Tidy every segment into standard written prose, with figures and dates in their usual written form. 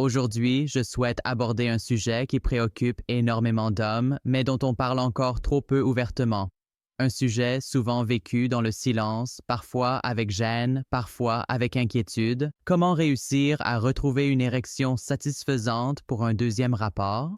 Aujourd'hui, je souhaite aborder un sujet qui préoccupe énormément d'hommes, mais dont on parle encore trop peu ouvertement. Un sujet souvent vécu dans le silence, parfois avec gêne, parfois avec inquiétude. Comment réussir à retrouver une érection satisfaisante pour un deuxième rapport?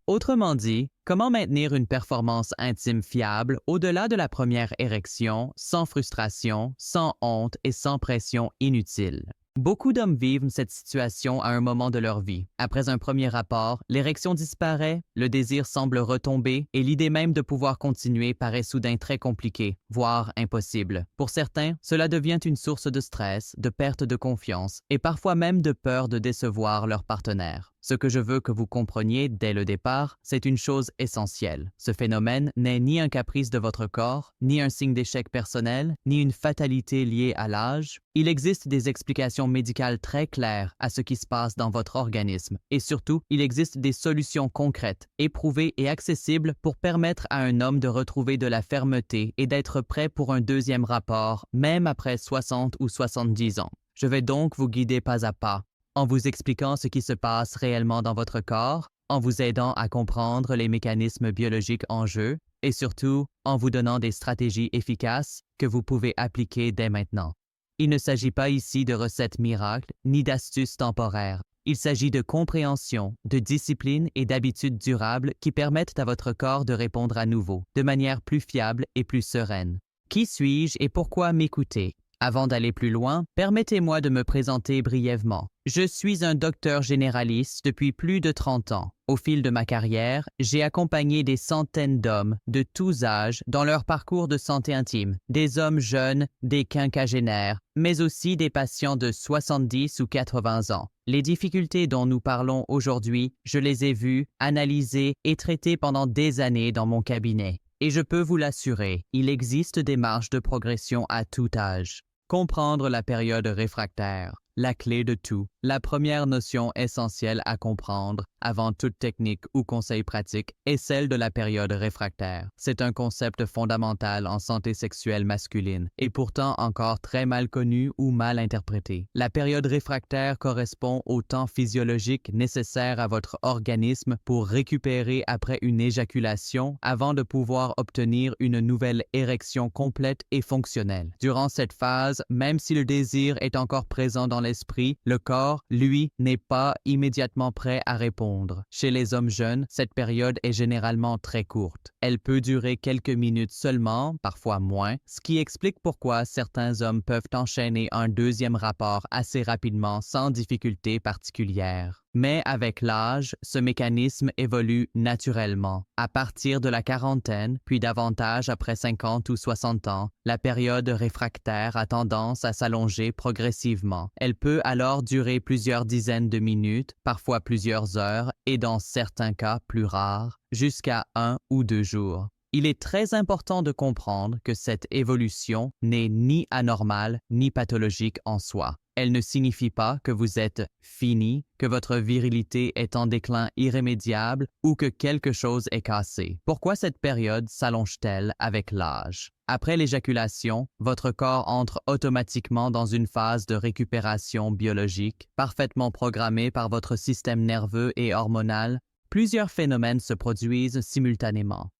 Autrement dit, comment maintenir une performance intime fiable au-delà de la première érection, sans frustration, sans honte et sans pression inutile? Beaucoup d'hommes vivent cette situation à un moment de leur vie. Après un premier rapport, l'érection disparaît, le désir semble retomber et l'idée même de pouvoir continuer paraît soudain très compliquée, voire impossible. Pour certains, cela devient une source de stress, de perte de confiance et parfois même de peur de décevoir leur partenaire. Ce que je veux que vous compreniez dès le départ, c'est une chose essentielle. Ce phénomène n'est ni un caprice de votre corps, ni un signe d'échec personnel, ni une fatalité liée à l'âge. Il existe des explications médicales très claires à ce qui se passe dans votre organisme. Et surtout, il existe des solutions concrètes, éprouvées et accessibles pour permettre à un homme de retrouver de la fermeté et d'être prêt pour un deuxième rapport, même après 60 ou 70 ans. Je vais donc vous guider pas à pas, en vous expliquant ce qui se passe réellement dans votre corps, en vous aidant à comprendre les mécanismes biologiques en jeu et surtout en vous donnant des stratégies efficaces que vous pouvez appliquer dès maintenant. Il ne s'agit pas ici de recettes miracles ni d'astuces temporaires. Il s'agit de compréhension, de discipline et d'habitudes durables qui permettent à votre corps de répondre à nouveau, de manière plus fiable et plus sereine. Qui suis-je et pourquoi m'écouter? Avant d'aller plus loin, permettez-moi de me présenter brièvement. Je suis un docteur généraliste depuis plus de 30 ans. Au fil de ma carrière, j'ai accompagné des centaines d'hommes de tous âges dans leur parcours de santé intime, des hommes jeunes, des quinquagénaires, mais aussi des patients de 70 ou 80 ans. Les difficultés dont nous parlons aujourd'hui, je les ai vues, analysées et traitées pendant des années dans mon cabinet. Et je peux vous l'assurer, il existe des marges de progression à tout âge. Comprendre la période réfractaire, la clé de tout, la première notion essentielle à comprendre avant toute technique ou conseil pratique est celle de la période réfractaire. C'est un concept fondamental en santé sexuelle masculine et pourtant encore très mal connu ou mal interprété. La période réfractaire correspond au temps physiologique nécessaire à votre organisme pour récupérer après une éjaculation avant de pouvoir obtenir une nouvelle érection complète et fonctionnelle. Durant cette phase, même si le désir est encore présent dans l'esprit, le corps, lui, n'est pas immédiatement prêt à répondre. Chez les hommes jeunes, cette période est généralement très courte. Elle peut durer quelques minutes seulement, parfois moins, ce qui explique pourquoi certains hommes peuvent enchaîner un deuxième rapport assez rapidement sans difficulté particulière. Mais avec l'âge, ce mécanisme évolue naturellement. À partir de la quarantaine, puis davantage après 50 ou 60 ans, la période réfractaire a tendance à s'allonger progressivement. Elle peut alors durer plusieurs dizaines de minutes, parfois plusieurs heures, et dans certains cas plus rares, jusqu'à 1 ou 2 jours. Il est très important de comprendre que cette évolution n'est ni anormale ni pathologique en soi. Elle ne signifie pas que vous êtes fini, que votre virilité est en déclin irrémédiable ou que quelque chose est cassé. Pourquoi cette période s'allonge-t-elle avec l'âge? Après l'éjaculation, votre corps entre automatiquement dans une phase de récupération biologique, parfaitement programmée par votre système nerveux et hormonal. Plusieurs phénomènes se produisent simultanément.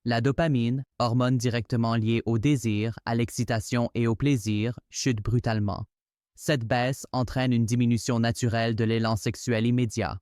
La dopamine, hormone directement liée au désir, à l'excitation et au plaisir, chute brutalement. Cette baisse entraîne une diminution naturelle de l'élan sexuel immédiat.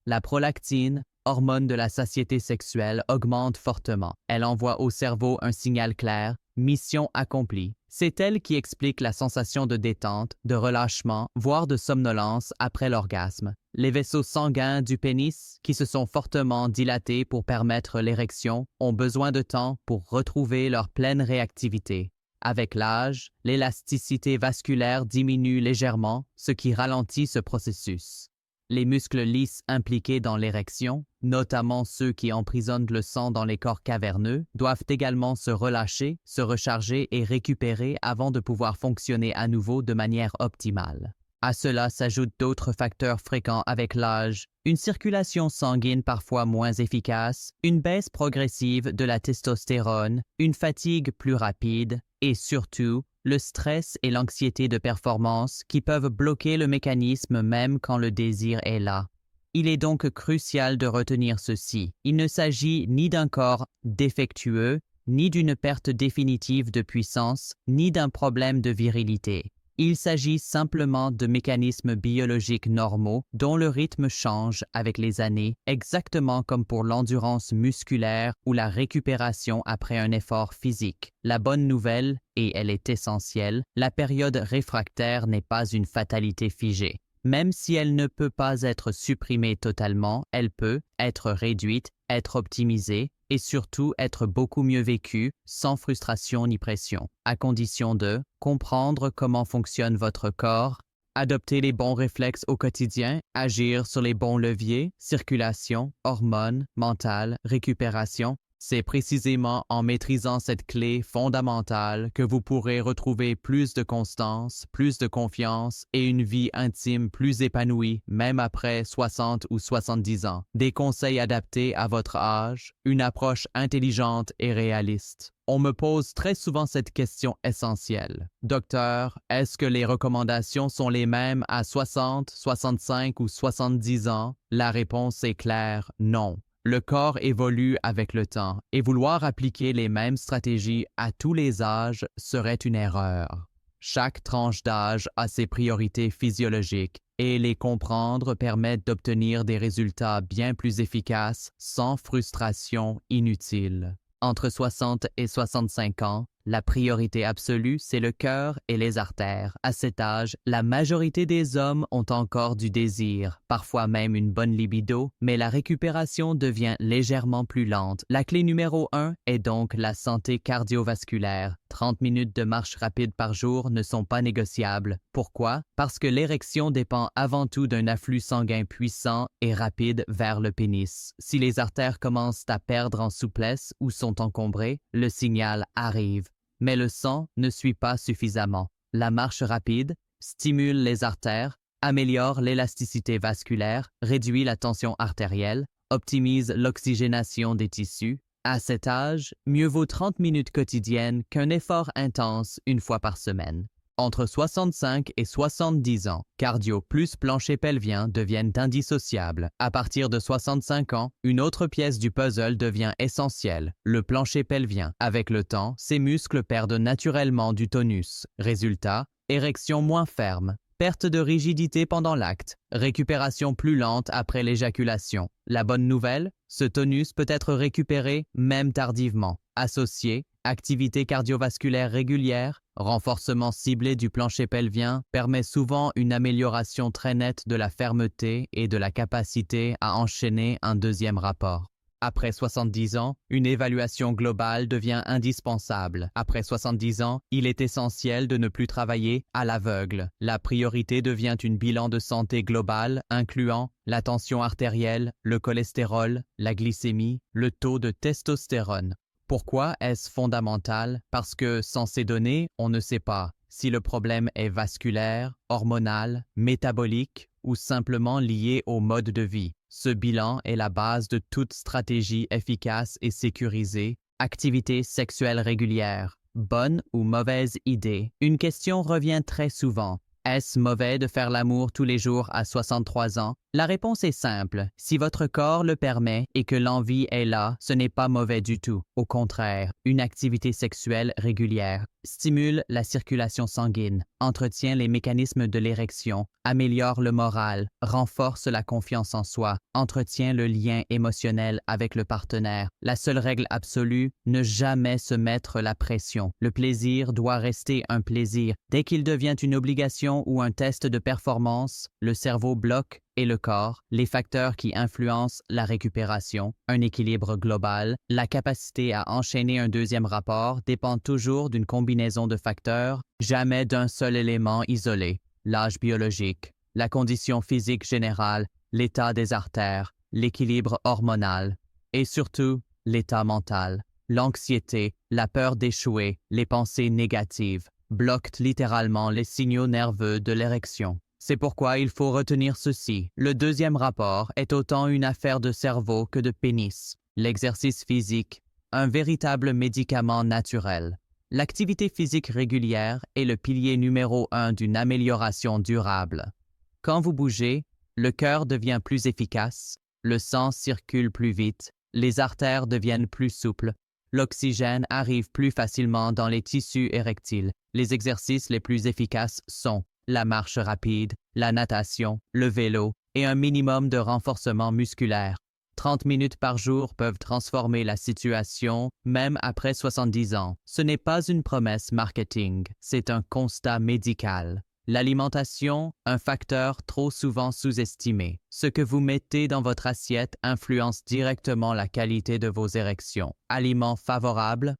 La prolactine, hormone de la satiété sexuelle, augmente fortement. Elle envoie au cerveau un signal clair, mission accomplie. C'est elle qui explique la sensation de détente, de relâchement, voire de somnolence après l'orgasme. Les vaisseaux sanguins du pénis, qui se sont fortement dilatés pour permettre l'érection, ont besoin de temps pour retrouver leur pleine réactivité. Avec l'âge, l'élasticité vasculaire diminue légèrement, ce qui ralentit ce processus. Les muscles lisses impliqués dans l'érection, notamment ceux qui emprisonnent le sang dans les corps caverneux, doivent également se relâcher, se recharger et récupérer avant de pouvoir fonctionner à nouveau de manière optimale. À cela s'ajoutent d'autres facteurs fréquents avec l'âge, une circulation sanguine parfois moins efficace, une baisse progressive de la testostérone, une fatigue plus rapide et surtout, le stress et l'anxiété de performance qui peuvent bloquer le mécanisme même quand le désir est là. Il est donc crucial de retenir ceci. Il ne s'agit ni d'un corps défectueux, ni d'une perte définitive de puissance, ni d'un problème de virilité. Il s'agit simplement de mécanismes biologiques normaux dont le rythme change avec les années, exactement comme pour l'endurance musculaire ou la récupération après un effort physique. La bonne nouvelle, et elle est essentielle, la période réfractaire n'est pas une fatalité figée. Même si elle ne peut pas être supprimée totalement, elle peut être réduite, être optimisée et surtout être beaucoup mieux vécue, sans frustration ni pression, à condition de comprendre comment fonctionne votre corps, adopter les bons réflexes au quotidien, agir sur les bons leviers, circulation, hormones, mental, récupération. C'est précisément en maîtrisant cette clé fondamentale que vous pourrez retrouver plus de constance, plus de confiance et une vie intime plus épanouie, même après 60 ou 70 ans. Des conseils adaptés à votre âge, une approche intelligente et réaliste. On me pose très souvent cette question essentielle. Docteur, est-ce que les recommandations sont les mêmes à 60, 65 ou 70 ans? La réponse est claire, non. Le corps évolue avec le temps et vouloir appliquer les mêmes stratégies à tous les âges serait une erreur. Chaque tranche d'âge a ses priorités physiologiques et les comprendre permet d'obtenir des résultats bien plus efficaces sans frustration inutile. Entre 60 et 65 ans, la priorité absolue, c'est le cœur et les artères. À cet âge, la majorité des hommes ont encore du désir, parfois même une bonne libido, mais la récupération devient légèrement plus lente. La clé numéro 1 est donc la santé cardiovasculaire. 30 minutes de marche rapide par jour ne sont pas négociables. Pourquoi? Parce que l'érection dépend avant tout d'un afflux sanguin puissant et rapide vers le pénis. Si les artères commencent à perdre en souplesse ou sont encombrées, le signal arrive. Mais le sang ne suit pas suffisamment. La marche rapide stimule les artères, améliore l'élasticité vasculaire, réduit la tension artérielle, optimise l'oxygénation des tissus. À cet âge, mieux vaut 30 minutes quotidiennes qu'un effort intense une fois par semaine. Entre 65 et 70 ans, cardio plus plancher pelvien deviennent indissociables. À partir de 65 ans, une autre pièce du puzzle devient essentielle, le plancher pelvien. Avec le temps, ces muscles perdent naturellement du tonus. Résultat, érection moins ferme, perte de rigidité pendant l'acte, récupération plus lente après l'éjaculation. La bonne nouvelle, ce tonus peut être récupéré même tardivement. Associé, activité cardiovasculaire régulière, renforcement ciblé du plancher pelvien permet souvent une amélioration très nette de la fermeté et de la capacité à enchaîner un deuxième rapport. Après 70 ans, une évaluation globale devient indispensable. Après 70 ans, il est essentiel de ne plus travailler à l'aveugle. La priorité devient un bilan de santé globale incluant la tension artérielle, le cholestérol, la glycémie, le taux de testostérone. Pourquoi est-ce fondamental? Parce que sans ces données, on ne sait pas si le problème est vasculaire, hormonal, métabolique ou simplement lié au mode de vie. Ce bilan est la base de toute stratégie efficace et sécurisée. Activité sexuelle régulière. Bonne ou mauvaise idée? Une question revient très souvent. Est-ce mauvais de faire l'amour tous les jours à 63 ans? La réponse est simple. Si votre corps le permet et que l'envie est là, ce n'est pas mauvais du tout. Au contraire, une activité sexuelle régulière stimule la circulation sanguine, entretient les mécanismes de l'érection, améliore le moral, renforce la confiance en soi, entretient le lien émotionnel avec le partenaire. La seule règle absolue, ne jamais se mettre la pression. Le plaisir doit rester un plaisir. Dès qu'il devient une obligation ou un test de performance, le cerveau bloque et le corps, les facteurs qui influencent la récupération, un équilibre global, la capacité à enchaîner un deuxième rapport dépend toujours d'une combinaison de facteurs, jamais d'un seul élément isolé. L'âge biologique, la condition physique générale, l'état des artères, l'équilibre hormonal et surtout l'état mental. L'anxiété, la peur d'échouer, les pensées négatives bloquent littéralement les signaux nerveux de l'érection. C'est pourquoi il faut retenir ceci. Le deuxième rapport est autant une affaire de cerveau que de pénis. L'exercice physique, un véritable médicament naturel. L'activité physique régulière est le pilier numéro 1 d'une amélioration durable. Quand vous bougez, Le cœur devient plus efficace, le sang circule plus vite, les artères deviennent plus souples, l'oxygène arrive plus facilement dans les tissus érectiles. Les exercices les plus efficaces sont la marche rapide, la natation, le vélo et un minimum de renforcement musculaire. 30 minutes par jour peuvent transformer la situation, même après 70 ans. Ce n'est pas une promesse marketing, c'est un constat médical. L'alimentation, un facteur trop souvent sous-estimé. Ce que vous mettez dans votre assiette influence directement la qualité de vos érections. Aliments favorables,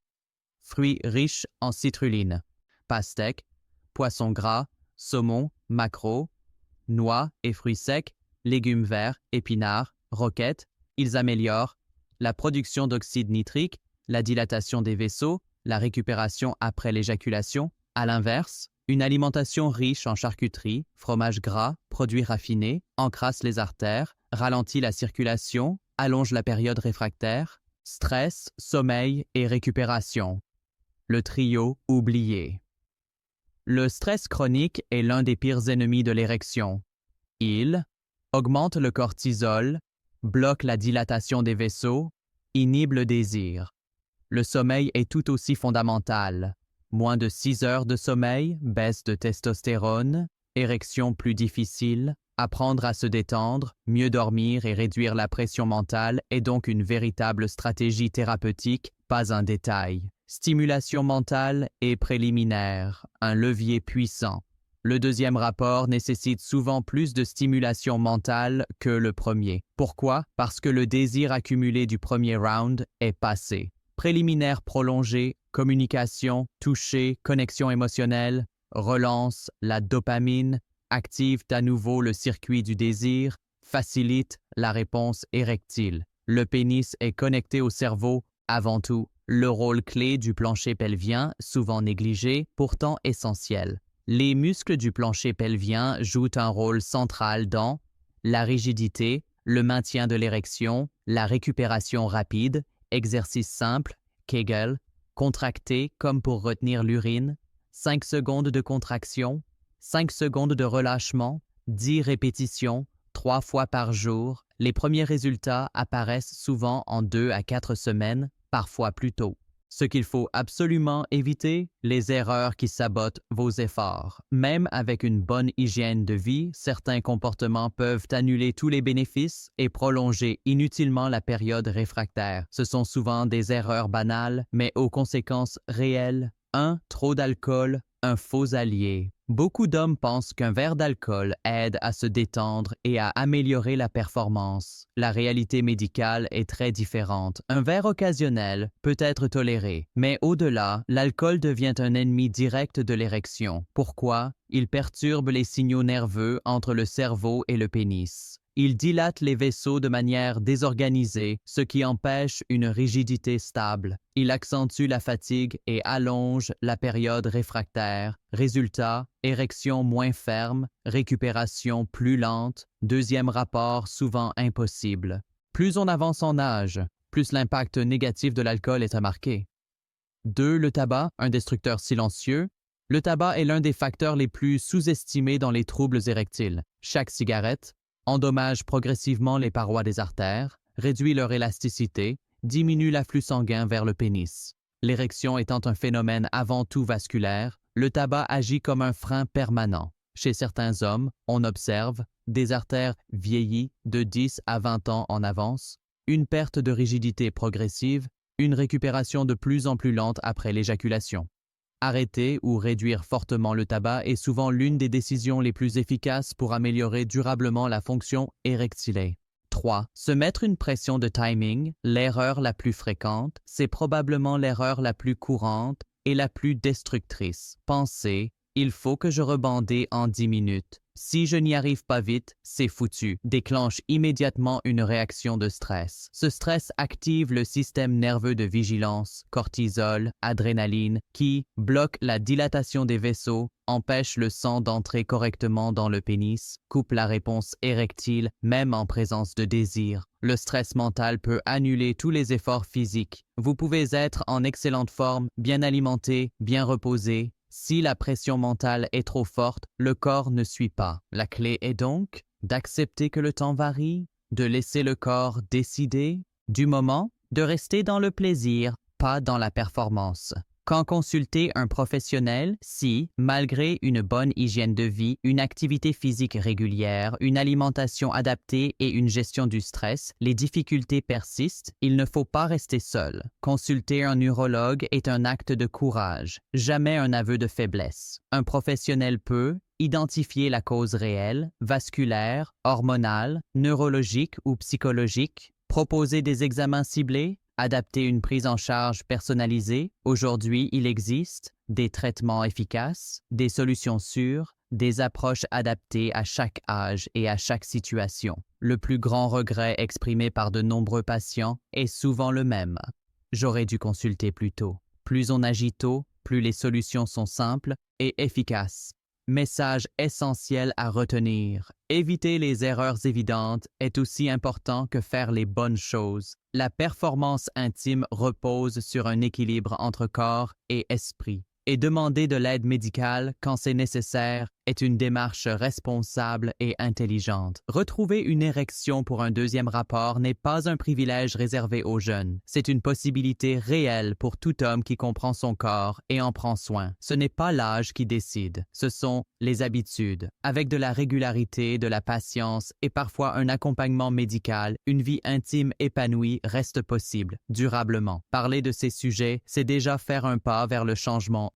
fruits riches en citrulline, pastèques, poissons gras, saumon, maquereau, noix et fruits secs, légumes verts, épinards, roquettes. Ils améliorent la production d'oxyde nitrique, la dilatation des vaisseaux, la récupération après l'éjaculation. À l'inverse, une alimentation riche en charcuterie, fromage gras, produits raffinés, encrasse les artères, ralentit la circulation, allonge la période réfractaire, stress, sommeil et récupération. Le trio oublié. Le stress chronique est l'un des pires ennemis de l'érection. Il augmente le cortisol, bloque la dilatation des vaisseaux, inhibe le désir. Le sommeil est tout aussi fondamental. Moins de 6 heures de sommeil, baisse de testostérone, érection plus difficile, apprendre à se détendre, mieux dormir et réduire la pression mentale est donc une véritable stratégie thérapeutique, pas un détail. Stimulation mentale et préliminaire, un levier puissant. Le deuxième rapport nécessite souvent plus de stimulation mentale que le premier. Pourquoi? Parce que le désir accumulé du premier round est passé. Préliminaire prolongé, communication, toucher, connexion émotionnelle, relance la dopamine, active à nouveau le circuit du désir, facilite la réponse érectile. Le pénis est connecté au cerveau avant tout. Le rôle clé du plancher pelvien, souvent négligé, pourtant essentiel. Les muscles du plancher pelvien jouent un rôle central dans la rigidité, le maintien de l'érection, la récupération rapide, exercice simple, Kegel, contracté comme pour retenir l'urine, 5 secondes de contraction, 5 secondes de relâchement, 10 répétitions, 3 fois par jour. Les premiers résultats apparaissent souvent en 2 à 4 semaines, parfois plus tôt. Ce qu'il faut absolument éviter, les erreurs qui sabotent vos efforts. Même avec une bonne hygiène de vie, certains comportements peuvent annuler tous les bénéfices et prolonger inutilement la période réfractaire. Ce sont souvent des erreurs banales, mais aux conséquences réelles. 1. Trop d'alcool, un faux allié. Beaucoup d'hommes pensent qu'un verre d'alcool aide à se détendre et à améliorer la performance. La réalité médicale est très différente. Un verre occasionnel peut être toléré, mais au-delà, l'alcool devient un ennemi direct de l'érection. Pourquoi? Il perturbe les signaux nerveux entre le cerveau et le pénis. Il dilate les vaisseaux de manière désorganisée, ce qui empêche une rigidité stable. Il accentue la fatigue et allonge la période réfractaire. Résultat, érection moins ferme, récupération plus lente, deuxième rapport souvent impossible. Plus on avance en âge, plus l'impact négatif de l'alcool est remarqué. 2. Le tabac, un destructeur silencieux. Le tabac est l'un des facteurs les plus sous-estimés dans les troubles érectiles. Chaque cigarette endommage progressivement les parois des artères, réduit leur élasticité, diminue l'afflux sanguin vers le pénis. L'érection étant un phénomène avant tout vasculaire, le tabac agit comme un frein permanent. Chez certains hommes, on observe des artères vieillies de 10 à 20 ans en avance, une perte de rigidité progressive, une récupération de plus en plus lente après l'éjaculation. Arrêter ou réduire fortement le tabac est souvent l'une des décisions les plus efficaces pour améliorer durablement la fonction érectile. 3. Se mettre une pression de timing, l'erreur la plus fréquente, c'est probablement l'erreur la plus courante et la plus destructrice. Pensez, il faut que je rebondisse en 10 minutes. Si je n'y arrive pas vite, c'est foutu. Déclenche immédiatement une réaction de stress. Ce stress active le système nerveux de vigilance, cortisol, adrénaline, qui bloque la dilatation des vaisseaux, empêche le sang d'entrer correctement dans le pénis, coupe la réponse érectile, même en présence de désir. Le stress mental peut annuler tous les efforts physiques. Vous pouvez être en excellente forme, bien alimenté, bien reposé. Si la pression mentale est trop forte, le corps ne suit pas. La clé est donc d'accepter que le temps varie, de laisser le corps décider, du moment, de rester dans le plaisir, pas dans la performance. Quand consulter un professionnel, si, malgré une bonne hygiène de vie, une activité physique régulière, une alimentation adaptée et une gestion du stress, les difficultés persistent, il ne faut pas rester seul. Consulter un neurologue est un acte de courage, jamais un aveu de faiblesse. Un professionnel peut identifier la cause réelle, vasculaire, hormonale, neurologique ou psychologique, proposer des examens ciblés, adapter une prise en charge personnalisée. Aujourd'hui, il existe des traitements efficaces, des solutions sûres, des approches adaptées à chaque âge et à chaque situation. Le plus grand regret exprimé par de nombreux patients est souvent le même. J'aurais dû consulter plus tôt. Plus on agit tôt, plus les solutions sont simples et efficaces. Message essentiel à retenir. Éviter les erreurs évidentes est aussi important que faire les bonnes choses. La performance intime repose sur un équilibre entre corps et esprit. Et demander de l'aide médicale quand c'est nécessaire est une démarche responsable et intelligente. Retrouver une érection pour un deuxième rapport n'est pas un privilège réservé aux jeunes. C'est une possibilité réelle pour tout homme qui comprend son corps et en prend soin. Ce n'est pas l'âge qui décide, ce sont les habitudes. Avec de la régularité, de la patience et parfois un accompagnement médical, une vie intime épanouie reste possible, durablement. Parler de ces sujets, c'est déjà faire un pas vers le changement